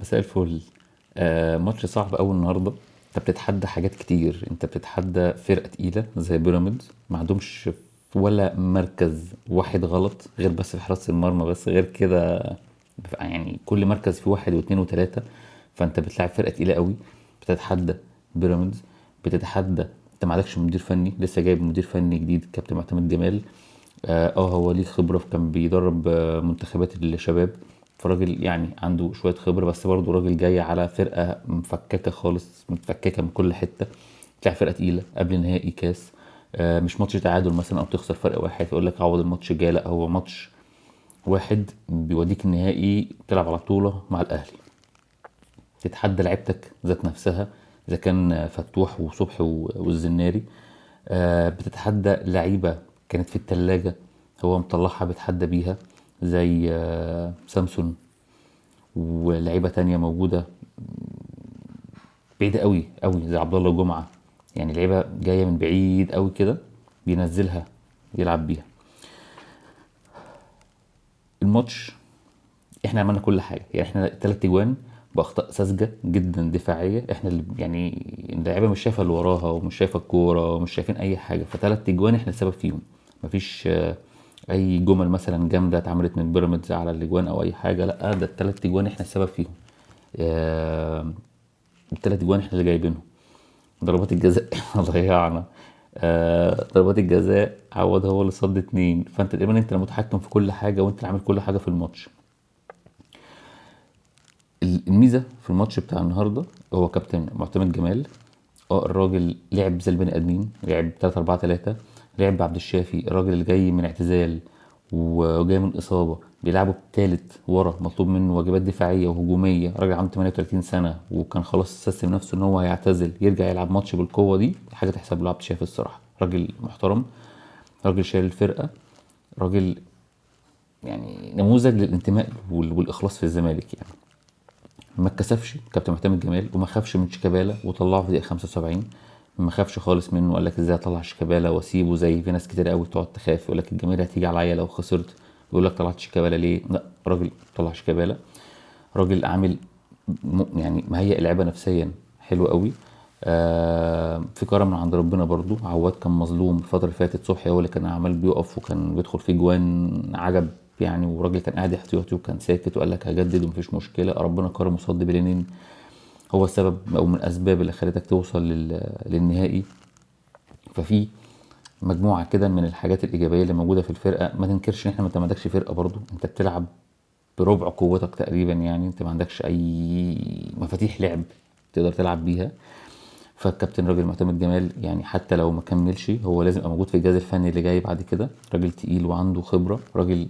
مساء الفل. ماتش صعب أوي النهارده. انت بتتحدى حاجات كتير، انت بتتحدى فرقة تقيلة زي بيراميدز ما عندهمش ولا مركز واحد غلط غير بس في حراسة المرمى، بس غير كده يعني كل مركز فيه واحد واثنين وثلاثة. فانت بتلعب فرقة تقيلة قوي، بتتحدى بيراميدز، بتتحدى انت ما عندكش مدير فني، لسه جايب مدير فني جديد كابتن معتمد جمال. هو ليه خبرة، كان بيدرب منتخبات الشباب. فراجل يعني عنده شوية خبرة، بس برضه راجل جاي على فرقة مفككة خالص، متفككة من كل حتة. تلاقي فرقة تقيلة قبل نهائي كاس. مش ماتش تعادل مثلا او تخسر فرق واحد يقول لك عوض الماتش الجاي، لا هو ماتش واحد بيوديك النهائي، تلعب على بطولة مع الاهلي. تتحدى لعيبتك ذات نفسها، اذا كان فتوح وصبحي والزناري. بتتحدى لعيبة كانت في التلاجة، هو مطلعها بيتحدى بيها، زي سامسون ولعيبة تانية موجودة بعيدة قوي قوي زي عبد الله جمعة. يعني لعيبة جاية من بعيد قوي كده، بينزلها يلعب بيها. الماتش احنا عملنا كل حاجه، يعني احنا التلات اجوان باخطاء ساذجه جدا دفاعيه، احنا اللي يعني اللعيبه مش شايفه اللي وراها ومش شايفه الكوره ومش شايفين اي حاجه، فتلات اجوان احنا السبب فيهم. مفيش اي جمل مثلا جامده اتعملت من بيراميدز على الاجوان او اي حاجه، لا ده التلات اجوان احنا السبب فيهم. آه، التلات اجوان احنا اللي جايبينهم. ضربات الجزاء احنا ضيعنا. ضربات الجزاء عوض هو اللي صد اتنين، فانت تقريبا انت المتحكم في كل حاجه وانت اللي عامل كل حاجه في الماتش. الميزه في الماتش بتاع النهارده هو كابتن معتمد جمال. الراجل لعب زي البني ادمين، لعب 3-4-3. لعب بعبد الشافي الراجل اللي جاي من اعتزال وجاي من اصابه، بيلعبه بتالت ورا، مطلوب منه واجبات دفاعيه وهجوميه. راجل عنده 38 سنه وكان خلاص سيستم نفسه ان هو هيعتزل، يرجع يلعب ماتش بالقوه دي حاجه تحسب له عبد الشافي الصراحه. راجل محترم، راجل شايل الفرقه، راجل يعني نموذج للانتماء والاخلاص في الزمالك يعني. ما اتكسفش كابتن معتمد جمال وما خافش من شيكابالا وطلعه في دقيقه 75. ما خافش خالص منه، قال لك ازاي اطلع شيكابالا واسيبه، زي في ناس كتير قوي تقعد تخاف يقول لك الجماهير هتيجي عليا لو خسرت، يقول لك طلعت شيكابالا ليه. لا، راجل طلع شيكابالا، راجل عامل يعني مهيئ اللعيبه نفسيا حلو قوي. في كرم من عند ربنا برضو. عواد كان مظلوم الفتره اللي فاتت، صبحي هو اللي كان عمال بيقف وكان بيدخل فيه جوان عجب يعني، وراجل كان قاعد احتياطي وكان ساكت وقال لك هجدد ومفيش مشكله. ربنا كرم وصد بلينين، هو السبب او من الاسباب اللي خلتك توصل للنهائي. ففي مجموعه كده من الحاجات الايجابيه اللي موجوده في الفرقه. ما تنكرش ان احنا ما عندكش فرقه برضو، انت بتلعب بربع قوتك تقريبا، يعني انت ما عندكش اي مفاتيح لعب تقدر تلعب بيها. فالكابتن راجل معتمد جمال يعني حتى لو ما كملش هو لازم يبقى موجود في الجهاز الفني اللي جاي بعد كده. راجل تقيل وعنده خبرة، راجل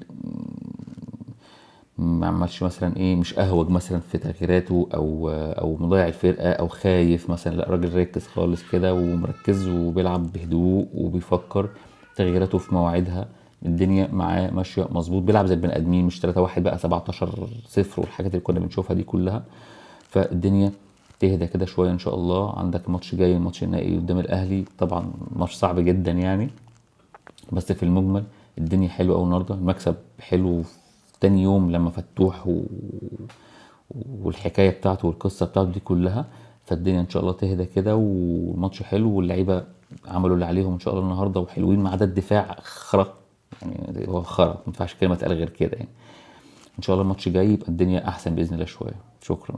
ما عملش مثلا ايه، مش اهوج مثلا في تغييراته او مضيع الفرقة او خايف مثلا، لا راجل ركز خالص كده ومركز وبيلعب بهدوء وبيفكر. تغييراته في مواعيدها، الدنيا معاه ماشية مظبوط، بيلعب زي البني ادمين، مش 3-1 بقى 17-0 والحاجات اللي كنا بنشوفها دي كلها. فالدنيا تهدى كده شويه ان شاء الله. عندك ماتش جاي، الماتش النهائي قدام الاهلي، طبعا ماتش صعب جدا يعني، بس في المجمل الدنيا حلوه قوي النهارده. المكسب حلو في تاني يوم لما فتوح والحكايه بتاعته والقصه بتاعته دي كلها. فالدنيا ان شاء الله تهدى كده والماتش حلو واللعيبه عملوا اللي عليهم ان شاء الله النهارده وحلوين، ما عدا الدفاع خرا. يعني هو خرا، ما ينفعش كلمه تقال غير كده يعني. ان شاء الله الماتش جاي يبقى الدنيا احسن باذن الله شويه. شكرا.